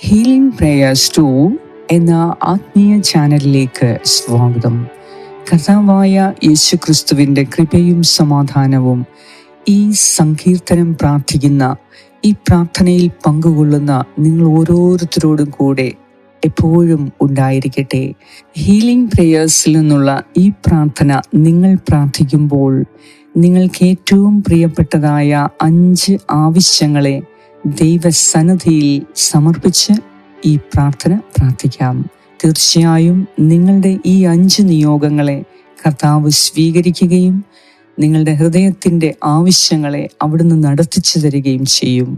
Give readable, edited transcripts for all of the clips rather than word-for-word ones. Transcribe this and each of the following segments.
Healing prayers 2 എന്ന ആത്മീയ ചാനലിലേക്ക് സ്വാഗതം. കർത്താവായ യേശുക്രിസ്തുവിൻ്റെ കൃപയും സമാധാനവും ഈ സങ്കീർത്തനം പ്രാർത്ഥിക്കുന്ന, ഈ പ്രാർത്ഥനയിൽ പങ്കുകൊള്ളുന്ന നിങ്ങൾ ഓരോരുത്തരോടും കൂടെ എപ്പോഴും ഉണ്ടായിരിക്കട്ടെ. ഹീലിംഗ് പ്രേയേഴ്സിൽ നിന്നുള്ള ഈ പ്രാർത്ഥന നിങ്ങൾ പ്രാർത്ഥിക്കുമ്പോൾ നിങ്ങൾക്ക് ഏറ്റവും പ്രിയപ്പെട്ടതായ 5 ആവശ്യങ്ങളെ ദൈവസന്നിധിയിൽ സമർപ്പിച്ച് ഈ പ്രാർത്ഥന പ്രാർത്ഥിക്കാം. തീർച്ചയായും നിങ്ങളുടെ ഈ 5 നിയോഗങ്ങളെ കർത്താവ് സ്വീകരിക്കുകയും നിങ്ങളുടെ ഹൃദയത്തിൻ്റെ ആവശ്യങ്ങളെ അവിടുന്ന് നടത്തിച്ചു തരികയും ചെയ്യും.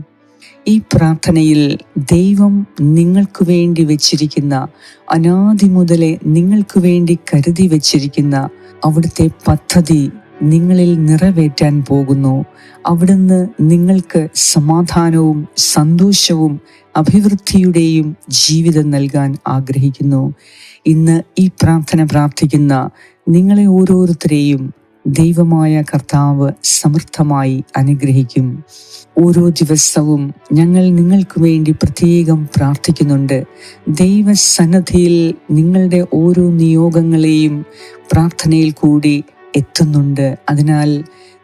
ഈ പ്രാർത്ഥനയിൽ ദൈവം നിങ്ങൾക്ക് വേണ്ടി വച്ചിരിക്കുന്ന, അനാദി മുതലേ നിങ്ങൾക്ക് വേണ്ടി കരുതി വച്ചിരിക്കുന്ന അവിടുത്തെ പദ്ധതി നിങ്ങളിൽ നിറവേറ്റാൻ പോകുന്നു. അവിടുന്ന് നിങ്ങൾക്ക് സമാധാനവും സന്തോഷവും അഭിവൃദ്ധിയുടെയും ജീവിതം നൽകാൻ ആഗ്രഹിക്കുന്നു. ഇന്ന് ഈ പ്രാർത്ഥന പ്രാർത്ഥിക്കുന്ന നിങ്ങളെ ഓരോരുത്തരെയും ദൈവമായ കർത്താവ് സമൃദ്ധമായി അനുഗ്രഹിക്കും. ഓരോ ദിവസവും ഞങ്ങൾ നിങ്ങൾക്ക് വേണ്ടി പ്രത്യേകം പ്രാർത്ഥിക്കുന്നുണ്ട്. ദൈവസന്നിധിയിൽ നിങ്ങളുടെ ഓരോ നിയോഗങ്ങളെയും പ്രാർത്ഥനയിൽ കൂടി എത്തുന്നുണ്ട്. അതിനാൽ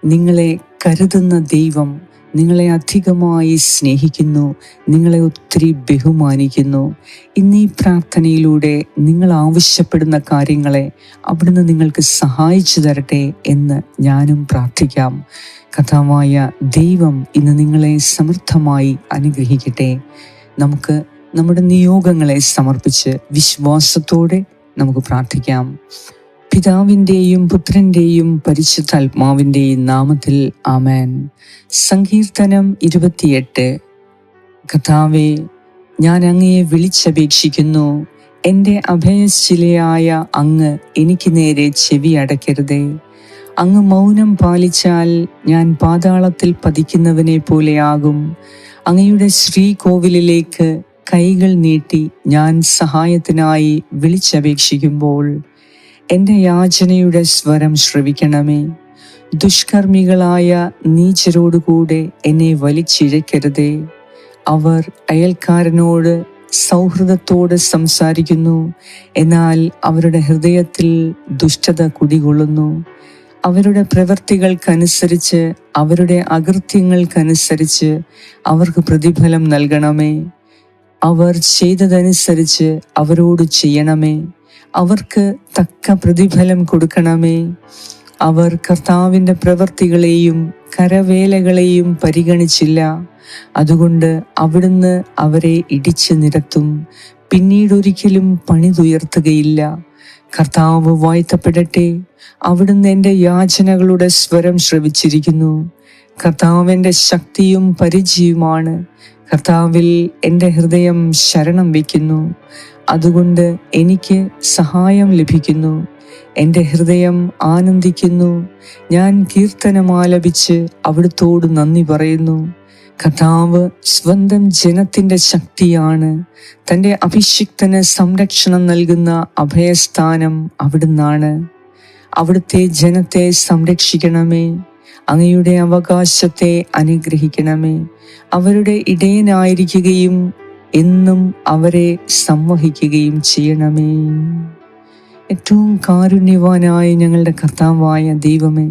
നിങ്ങളെ കരുതുന്ന ദൈവം നിങ്ങളെ അധികമായി സ്നേഹിക്കുന്നു, നിങ്ങളെ ഒത്തിരി ബഹുമാനിക്കുന്നു. ഇന്ന് ഈ പ്രാർത്ഥനയിലൂടെ നിങ്ങൾ ആവശ്യപ്പെടുന്ന കാര്യങ്ങളെ അവിടുന്ന് നിങ്ങൾക്ക് സഹായിച്ചു തരട്ടെ എന്ന് ഞാനും പ്രാർത്ഥിക്കാം. കർത്താവായ ദൈവം ഇന്ന് നിങ്ങളെ സമൃദ്ധമായി അനുഗ്രഹിക്കട്ടെ. നമുക്ക് നമ്മുടെ നിയോഗങ്ങളെ സമർപ്പിച്ച് വിശ്വാസത്തോടെ നമുക്ക് പ്രാർത്ഥിക്കാം. പിതാവിൻ്റെയും പുത്രൻ്റെയും പരിശുദ്ധാത്മാവിൻ്റെയും നാമത്തിൽ ആമേൻ. സങ്കീർത്തനം 28. കർത്താവേ, ഞാൻ അങ്ങയെ വിളിച്ചപേക്ഷിക്കുന്നു. എൻ്റെ അഭയശിലയായ അങ്ങ് എനിക്ക് നേരെ ചെവി അടയ്ക്കരുതേ. അങ്ങ് മൗനം പാലിച്ചാൽ ഞാൻ പാതാളത്തിൽ പതിക്കുന്നവനെ പോലെയാകും. അങ്ങയുടെ ശ്രീകോവിലിലേക്ക് കൈകൾ നീട്ടി ഞാൻ സഹായത്തിനായി വിളിച്ചപേക്ഷിക്കുമ്പോൾ എൻ്റെ യാചനയുടെ സ്വരം ശ്രവിക്കണമേ. ദുഷ്കർമ്മികളായ നീചരോടുകൂടെ എന്നെ വലിച്ചിഴക്കരുതേ. അവർ അയൽക്കാരനോട് സൗഹൃദത്തോടെ സംസാരിക്കുന്നു, എന്നാൽ അവരുടെ ഹൃദയത്തിൽ ദുഷ്ടത കുടികൊള്ളുന്നു. അവരുടെ പ്രവൃത്തികൾക്കനുസരിച്ച്, അവരുടെ അകൃത്യങ്ങൾക്കനുസരിച്ച് അവർക്ക് പ്രതിഫലം നൽകണമേ. അവർ ചെയ്തതനുസരിച്ച് അവരോട് ചെയ്യണമേ. അവർക്ക് തക്ക പ്രതിഫലം കൊടുക്കണമേ. അവർ കർത്താവിൻ്റെ പ്രവൃത്തികളെയും കരവേലകളെയും പരിഗണിച്ചില്ല. അതുകൊണ്ട് അവിടുന്ന് അവരെ ഇടിച്ചു നിരത്തും, പിന്നീടൊരിക്കലും പണിതുയർത്തുകയില്ല. കർത്താവ് വാഴ്ത്തപ്പെടട്ടെ. അവിടുന്ന് എൻ്റെ യാചനകളുടെ സ്വരം ശ്രവിച്ചിരിക്കുന്നു. കർത്താവ് എൻ്റെ ശക്തിയും പരിചയവുമാണ്. കർത്താവിൽ എൻ്റെ ഹൃദയം ശരണം വയ്ക്കുന്നു. അതുകൊണ്ട് എനിക്ക് സഹായം ലഭിക്കുന്നു. എൻ്റെ ഹൃദയം ആനന്ദിക്കുന്നു. ഞാൻ കീർത്തനമാലപിച്ച് അവിടുത്തോട് നന്ദി പറയുന്നു. കർത്താവ് സ്വന്തം ജനത്തിൻ്റെ ശക്തിയാണ്. തൻ്റെ അഭിഷിക്തന് സംരക്ഷണം നൽകുന്ന അഭയസ്ഥാനം അവിടുന്നാണ്. അവിടുത്തെ ജനത്തെ സംരക്ഷിക്കണമേ. അങ്ങയുടെ അവകാശത്തെ അനുഗ്രഹിക്കണമേ. അവരുടെ ഇടയനായിരിക്കുകയും എന്നും അവരെ സംവഹിക്കുകയും ചെയ്യണമേ. ഏറ്റവും കാരുണ്യവാനായ ഞങ്ങളുടെ കർത്താവായ ദൈവമേ,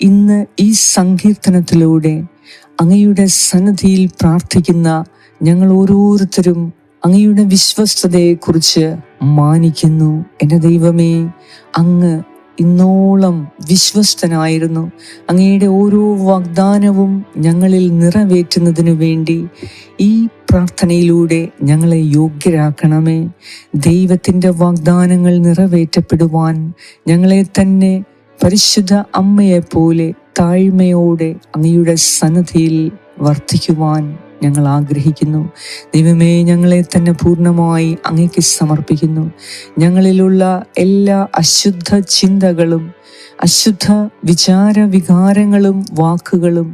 ഇന്ന് ഈ സങ്കീർത്തനത്തിലൂടെ അങ്ങയുടെ സന്നിധിയിൽ പ്രാർത്ഥിക്കുന്ന ഞങ്ങൾ ഓരോരുത്തരും അങ്ങയുടെ വിശ്വസ്തതയെക്കുറിച്ച് മാനിക്കുന്നു. എൻ്റെ ദൈവമേ, അങ്ങ് ഇന്നോളം വിശ്വസ്തനായിരുന്നു. അങ്ങയുടെ ഓരോ വാഗ്ദാനവും ഞങ്ങളിൽ നിറവേറ്റുന്നതിനു വേണ്ടി ഈ പ്രാർത്ഥനയിലൂടെ ഞങ്ങളെ യോഗ്യരാക്കണമേ. ദൈവത്തിൻ്റെ വാഗ്ദാനങ്ങൾ നിറവേറ്റപ്പെടുവാൻ ഞങ്ങളെ തന്നെ പരിശുദ്ധ അമ്മയെപ്പോലെ താഴ്മയോടെ അങ്ങയുടെ സന്നിധിയിൽ വർദ്ധിക്കുവാൻ ഞങ്ങൾ ആഗ്രഹിക്കുന്നു. ദൈവമേ, ഞങ്ങളെ തന്നെ പൂർണ്ണമായി അങ്ങേക്ക് സമർപ്പിക്കുന്നു. ഞങ്ങളിലുള്ള എല്ലാ അശുദ്ധ ചിന്തകളും, അശുദ്ധ വിചാരവികാരങ്ങളും, വാക്കുകളും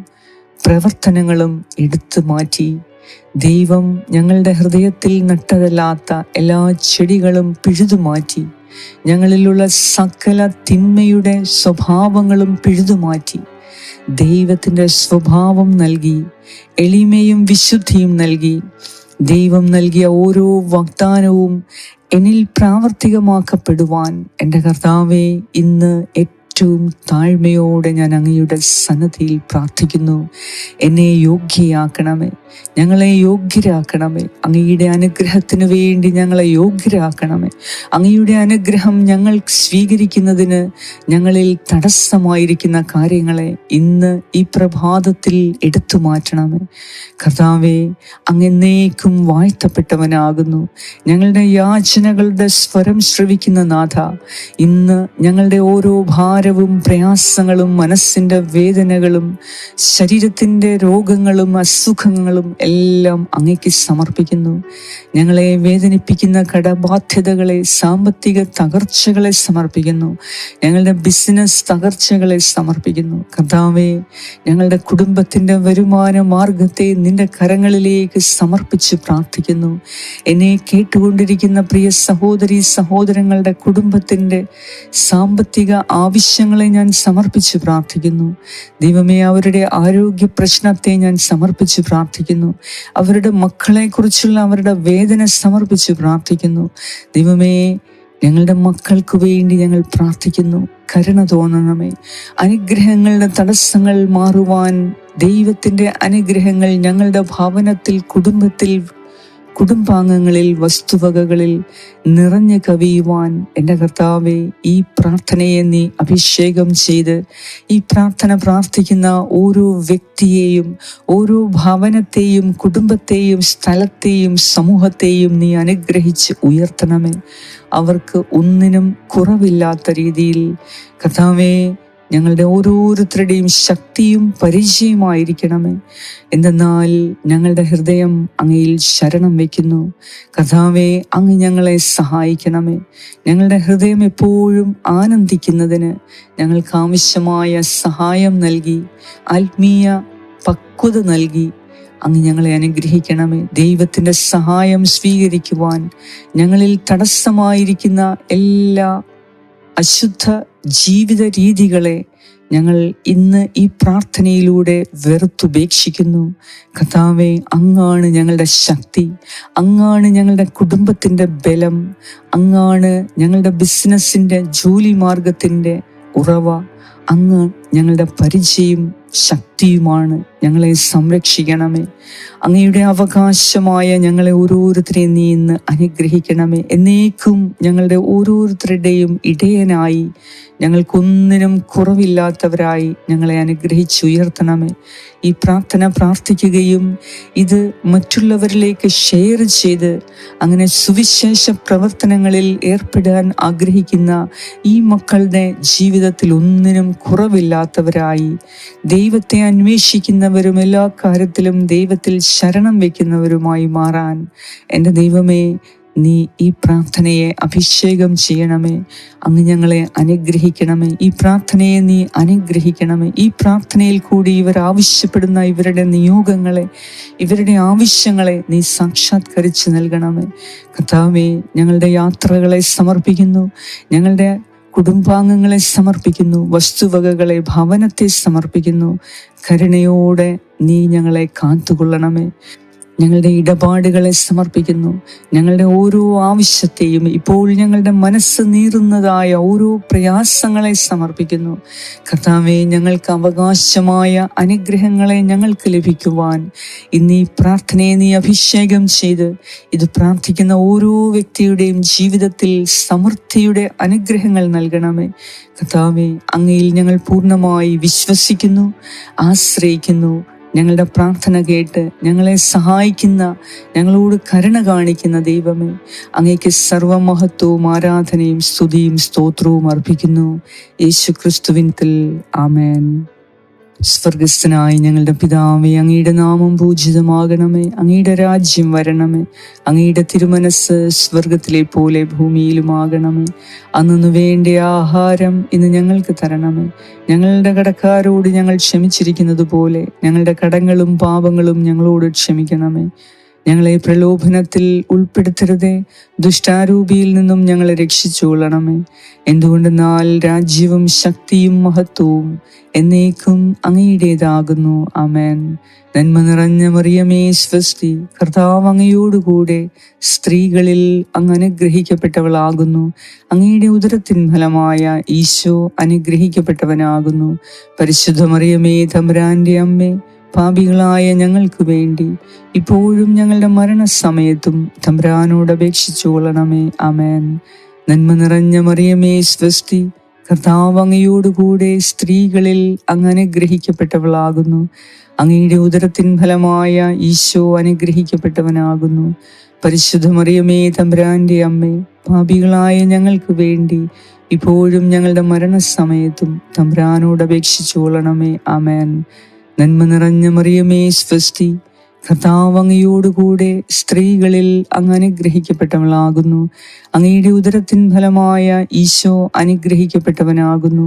പ്രവർത്തനങ്ങളും എടുത്തു മാറ്റി ദൈവം ഞങ്ങളുടെ ഹൃദയത്തിൽ നട്ടതല്ലാത്ത എല്ലാ ചെടികളും പിഴുതുമാറ്റി ഞങ്ങളിലുള്ള സകല തിന്മയുടെ സ്വഭാവങ്ങളും പിഴുതുമാറ്റി ദൈവത്തിൻ്റെ സ്വഭാവം നൽകി, എളിമയും വിശുദ്ധിയും നൽകി ദൈവം നൽകിയ ഓരോ വാഗ്ദാനവും എന്നിൽ പ്രാവർത്തികമാക്കപ്പെടുവാൻ എൻ്റെ കർത്താവേ, ഇന്ന് ഏറ്റവും താഴ്മയോടെ ഞാൻ അങ്ങയുടെ സന്നദ്ധിയിൽ പ്രാർത്ഥിക്കുന്നു. എന്നെ യോഗ്യയാക്കണമേ, ഞങ്ങളെ യോഗ്യരാക്കണമേ. അങ്ങയുടെ അനുഗ്രഹത്തിന് വേണ്ടി ഞങ്ങളെ യോഗ്യരാക്കണമേ. അങ്ങയുടെ അനുഗ്രഹം ഞങ്ങൾ സ്വീകരിക്കുന്നതിന് ഞങ്ങളിൽ തടസ്സമായിരിക്കുന്ന കാര്യങ്ങളെ ഇന്ന് ഈ പ്രഭാതത്തിൽ എടുത്തു മാറ്റണമേ. കർത്താവേ, അങ്ങ് എന്നേക്കും വാഴ്ത്തപ്പെട്ടവനാകുന്നു. ഞങ്ങളുടെ യാചനകളുടെ സ്വരം ശ്രവിക്കുന്ന നാഥ, ഇന്ന് ഞങ്ങളുടെ ഓരോ ഭാരവും പ്രയാസങ്ങളും മനസ്സിൻ്റെ വേദനകളും ശരീരത്തിൻ്റെ രോഗങ്ങളും അസുഖങ്ങളും എല്ലാം അങ്ങേക്ക് സമർപ്പിക്കുന്നു. ഞങ്ങളെ വേദനിപ്പിക്കുന്ന കടബാധ്യതകളെ, സാമ്പത്തിക തകർച്ചകളെ സമർപ്പിക്കുന്നു. ഞങ്ങളുടെ ബിസിനസ് തകർച്ചകളെ സമർപ്പിക്കുന്നു. കർത്താവേ, ഞങ്ങളുടെ കുടുംബത്തിൻ്റെ വരുമാന മാർഗത്തെ നിന്റെ കരങ്ങളിലേക്ക് സമർപ്പിച്ച് പ്രാർത്ഥിക്കുന്നു. എന്നെ കേട്ടുകൊണ്ടിരിക്കുന്ന പ്രിയ സഹോദരി സഹോദരങ്ങളുടെ കുടുംബത്തിൻ്റെ സാമ്പത്തിക ആവശ്യങ്ങളെ ഞാൻ സമർപ്പിച്ച് പ്രാർത്ഥിക്കുന്നു. ദൈവമേ, അവരുടെ ആരോഗ്യ പ്രശ്നത്തെ ഞാൻ സമർപ്പിച്ച് പ്രാർത്ഥിക്കുന്നു. അവരുടെ മക്കളെ കുറിച്ചുള്ള അവരുടെ വേദന സമർപ്പിച്ച് പ്രാർത്ഥിക്കുന്നു. ദൈവമേ, ഞങ്ങളുടെ മക്കൾക്ക് വേണ്ടി ഞങ്ങൾ പ്രാർത്ഥിക്കുന്നു. കരുണ തോന്നണമേ. അനുഗ്രഹങ്ങളുടെ തടസ്സങ്ങൾ മാറുവാൻ ദൈവത്തിൻ്റെ അനുഗ്രഹങ്ങൾ ഞങ്ങളുടെ ഭവനത്തിൽ, കുടുംബാംഗങ്ങളിൽ, വസ്തുവകകളിൽ നിറഞ്ഞു കവിയുവാൻ എൻ്റെ കർത്താവെ, ഈ പ്രാർത്ഥനയെ നീ അഭിഷേകം ചെയ്ത് ഈ പ്രാർത്ഥന പ്രാർത്ഥിക്കുന്ന ഓരോ വ്യക്തിയെയും, ഓരോ ഭവനത്തെയും, കുടുംബത്തെയും, സ്ഥലത്തെയും, സമൂഹത്തെയും നീ അനുഗ്രഹിച്ച് ഉയർത്തണമേ. അവർക്ക് ഒന്നിനും കുറവില്ലാത്ത രീതിയിൽ കർത്താവേ, ഞങ്ങളുടെ ഓരോരുത്തരുടെയും ശക്തിയും പരിചയമായിരിക്കണമേ. എന്തെന്നാൽ ഞങ്ങളുടെ ഹൃദയം അങ്ങയിൽ ശരണം വയ്ക്കുന്നു. കർത്താവേ, അങ്ങ് ഞങ്ങളെ സഹായിക്കണമേ. ഞങ്ങളുടെ ഹൃദയം എപ്പോഴും ആനന്ദിക്കുന്നതിന് ഞങ്ങൾക്ക് ആവശ്യമായ സഹായം നൽകി, ആത്മീയ പക്വത നൽകി അങ്ങ് ഞങ്ങളെ അനുഗ്രഹിക്കണമേ. ദൈവത്തിൻ്റെ സഹായം സ്വീകരിക്കുവാൻ ഞങ്ങളിൽ തടസ്സമായിരിക്കുന്ന എല്ലാ അശുദ്ധ ജീവിത രീതികളെ ഞങ്ങൾ ഇന്ന് ഈ പ്രാർത്ഥനയിലൂടെ വെറുത്തുപേക്ഷിക്കുന്നു. കർത്താവേ, അങ്ങാണ് ഞങ്ങളുടെ ശക്തി, അങ്ങാണ് ഞങ്ങളുടെ കുടുംബത്തിൻ്റെ ബലം, അങ്ങാണ് ഞങ്ങളുടെ ബിസിനസ്സിൻ്റെ, ജോലി മാർഗത്തിൻ്റെ ഉറവ. അങ്ങ് ഞങ്ങളുടെ പരിചയം ശക്തിയുമാണ്. ഞങ്ങളെ സംരക്ഷിക്കണമേ. അങ്ങയുടെ അവകാശമായ ഞങ്ങളെ ഓരോരുത്തരെയും നീ ഇന്ന് അനുഗ്രഹിക്കണമേ. എന്നേക്കും ഞങ്ങളുടെ ഓരോരുത്തരുടെയും ഇടയനായി, ഞങ്ങൾക്കൊന്നിനും കുറവില്ലാത്തവരായി ഞങ്ങളെ അനുഗ്രഹിച്ചുയർത്തണമേ. ഈ പ്രാർത്ഥന പ്രാർത്ഥിക്കുകയും ഇത് മറ്റുള്ളവരിലേക്ക് ഷെയർ ചെയ്ത് അങ്ങനെ സുവിശേഷ പ്രവർത്തനങ്ങളിൽ ഏർപ്പെടാൻ ആഗ്രഹിക്കുന്ന ഈ മക്കളുടെ ജീവിതത്തിൽ ഒന്നിനും കുറവില്ലാത്തവരായി, ദൈവത്തെ അന്വേഷിക്കുന്നവരും എല്ലാ കാര്യത്തിലും ദൈവത്തിൽ ശരണം വയ്ക്കുന്നവരുമായി മാറാൻ എൻ്റെ ദൈവമേ, നീ ഈ പ്രാർത്ഥനയെ അഭിഷേകം ചെയ്യണമേ. അങ്ങ് ഞങ്ങളെ അനുഗ്രഹിക്കണമേ. ഈ പ്രാർത്ഥനയെ നീ അനുഗ്രഹിക്കണമേ. ഈ പ്രാർത്ഥനയിൽ കൂടി ഇവർ ആവശ്യപ്പെടുന്ന ഇവരുടെ നിയോഗങ്ങളെ, ഇവരുടെ ആവശ്യങ്ങളെ നീ സാക്ഷാത്കരിച്ച് നൽകണമേ. കർത്താവേ, ഞങ്ങളുടെ യാത്രകളെ സമർപ്പിക്കുന്നു, ഞങ്ങളുടെ കുടുംബാംഗങ്ങളെ സമർപ്പിക്കുന്നു, വസ്തുവകകളെ, ഭവനത്തെ സമർപ്പിക്കുന്നു. കരുണയോടെ നീ ഞങ്ങളെ കാത്തുകൊള്ളണമേ. ഞങ്ങളുടെ ഇടപാടുകളെ സമർപ്പിക്കുന്നു. ഞങ്ങളുടെ ഓരോ ആവശ്യത്തെയും, ഇപ്പോൾ ഞങ്ങളുടെ മനസ്സ് നീറുന്നതായ ഓരോ പ്രയാസങ്ങളെ സമർപ്പിക്കുന്നു. കർത്താവേ, ഞങ്ങൾക്ക് അവകാശമായ അനുഗ്രഹങ്ങളെ ഞങ്ങൾക്ക് ലഭിക്കുവാൻ ഇന്ന് ഈ പ്രാർത്ഥനയെ നീ അഭിഷേകം ചെയ്ത് ഇത് പ്രാർത്ഥിക്കുന്ന ഓരോ വ്യക്തിയുടെയും ജീവിതത്തിൽ സമൃദ്ധിയുടെ അനുഗ്രഹങ്ങൾ നൽകണമേ. കർത്താവേ, അങ്ങയിൽ ഞങ്ങൾ പൂർണ്ണമായി വിശ്വസിക്കുന്നു, ആശ്രയിക്കുന്നു. ഞങ്ങളുടെ പ്രാർത്ഥന കേട്ട് ഞങ്ങളെ സഹായിക്കുന്ന, ഞങ്ങളോട് കരുണ കാണിക്കുന്ന ദൈവമേ, അങ്ങേക്ക് സർവമഹത്വവും ആരാധനയും സ്തുതിയും സ്തോത്രവും അർപ്പിക്കുന്നു. യേശു ക്രിസ്തുവിൻ ആമേൻ. സ്വർഗസ്ഥനായി ഞങ്ങളുടെ പിതാവേ, അങ്ങയുടെ നാമം പൂജിതമാകണമേ. അങ്ങയുടെ രാജ്യം വരണമേ. അങ്ങയുടെ തിരുമനസ് സ്വർഗത്തിലെ പോലെ ഭൂമിയിലുമാകണമേ. അന്നു വേണ്ട ആഹാരം ഇന്ന് ഞങ്ങൾക്ക് തരണമേ. ഞങ്ങളുടെ കടക്കാരോട് ഞങ്ങൾ ക്ഷമിച്ചിരിക്കുന്നത് പോലെ ഞങ്ങളുടെ കടങ്ങളും പാപങ്ങളും ഞങ്ങളോട് ക്ഷമിക്കണമേ. ഞങ്ങളെ പ്രലോഭനത്തിൽ ഉൾപ്പെടുത്തരുതേ, ദുഷ്ടാരൂപിയിൽ നിന്നും ഞങ്ങളെ രക്ഷിച്ചുകൊള്ളണമേ. എന്തുകൊണ്ടെന്നാൽ രാജ്യവും ശക്തിയും മഹത്വവും എന്നേക്കും അങ്ങയുടേതാകുന്നു. ആമേൻ. നന്മ നിറഞ്ഞ മറിയമേ സ്വസ്തി, കർത്താവ് അങ്ങയോടുകൂടെ സ്ത്രീകളിൽ അങ്ങ് അനുഗ്രഹിക്കപ്പെട്ടവളാകുന്നു. അങ്ങയുടെ ഉദരത്തിൻ ഫലമായ ഈശോ അനുഗ്രഹിക്കപ്പെട്ടവനാകുന്നു. പരിശുദ്ധ മറിയമേ തമ്പുരാന്റെ അമ്മേ, പാപികളായ ഞങ്ങൾക്ക് വേണ്ടി ഇപ്പോഴും ഞങ്ങളുടെ മരണസമയത്തും തമ്പുരാനോട് അപേക്ഷിച്ചു കൊള്ളണമേ. ആമേൻ. നന്മ നിറഞ്ഞ മറിയമേ സ്വസ്തി, കർത്താവ് അങ്ങയോടുകൂടെ സ്ത്രീകളിൽ അങ്ങ് അനുഗ്രഹിക്കപ്പെട്ടവളാകുന്നു. അങ്ങയുടെ ഉദരത്തിൻ ഫലമായ ഈശോ അനുഗ്രഹിക്കപ്പെട്ടവനാകുന്നു. പരിശുദ്ധ മറിയമേ തമ്പുരാന്റെ അമ്മേ, പാപികളായ ഞങ്ങൾക്ക് വേണ്ടി ഇപ്പോഴും ഞങ്ങളുടെ മരണസമയത്തും തമ്പുരാനോട് അപേക്ഷിച്ചു കൊള്ളണമേ. ആമേൻ. നന്മ നിറഞ്ഞ മറിയമേ സ്വസ്തി, കർത്താവ് അങ്ങയോടുകൂടെ സ്ത്രീകളിൽ അങ്ങ് അനുഗ്രഹിക്കപ്പെട്ടവളാകുന്നു. അങ്ങയുടെ ഉദരത്തിൻ ഫലമായ ഈശോ അനുഗ്രഹിക്കപ്പെട്ടവനാകുന്നു.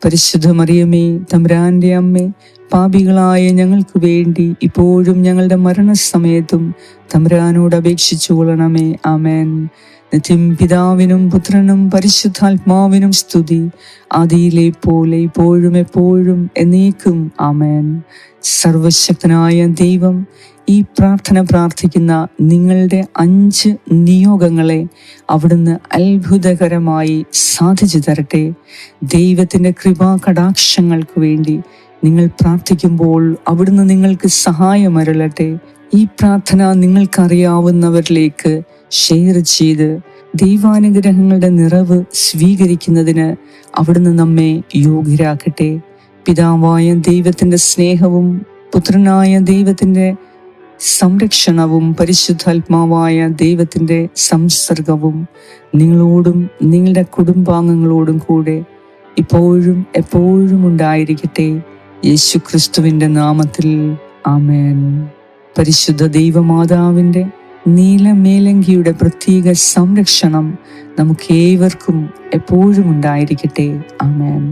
പരിശുദ്ധ മറിയമേ തമ്പുരാന്റെ അമ്മേ, പാപികളായ ഞങ്ങൾക്ക് വേണ്ടി ഇപ്പോഴും ഞങ്ങളുടെ മരണസമയത്തും തമ്പുരാനോട് അപേക്ഷിച്ചു കൊള്ളണമേ. ആമേൻ. നിത്യം പിതാവിനും പുത്രനും പരിശുദ്ധാത്മാവിനും സ്തുതി, ആദിയിലെ പോലെ ഇപ്പോഴും എപ്പോഴും എന്നേക്കും. ആമേൻ. സർവശക്തനായ ദൈവം ഈ പ്രാർത്ഥന പ്രാർത്ഥിക്കുന്ന നിങ്ങളുടെ 5 നിയോഗങ്ങളെ അവിടുന്ന് അത്ഭുതകരമായി സാധിച്ചു തരട്ടെ. ദൈവത്തിൻ്റെ കൃപാ കടാക്ഷങ്ങൾക്ക് വേണ്ടി നിങ്ങൾ പ്രാർത്ഥിക്കുമ്പോൾ അവിടുന്ന് നിങ്ങൾക്ക് സഹായമരുളട്ടെ. ഈ പ്രാർത്ഥന നിങ്ങൾക്കറിയാവുന്നവരിലേക്ക് ഷെയർ ചെയ്ത് ദൈവാനുഗ്രഹങ്ങളുടെ നിറവ് സ്വീകരിക്കുന്നതിന് അവിടുന്ന് നമ്മെ യോഗ്യരാക്കട്ടെ. പിതാവായ ദൈവത്തിൻ്റെ സ്നേഹവും പുത്രനായ ദൈവത്തിൻ്റെ സംരക്ഷണവും പരിശുദ്ധാത്മാവായ ദൈവത്തിൻ്റെ സംസർഗവും നിങ്ങളോടും നിങ്ങളുടെ കുടുംബാംഗങ്ങളോടും കൂടെ ഇപ്പോഴും എപ്പോഴും ഉണ്ടായിരിക്കട്ടെ. യേശു ക്രിസ്തുവിൻ്റെ നാമത്തിൽ. ആമേൻ. പരിശുദ്ധ ദൈവമാതാവിൻ്റെ നീലമേലങ്കിയുടെ പ്രത്യേക സംരക്ഷണം നമുക്ക് ഏവർക്കും എപ്പോഴും ഉണ്ടായിരിക്കട്ടെ. ആമേൻ.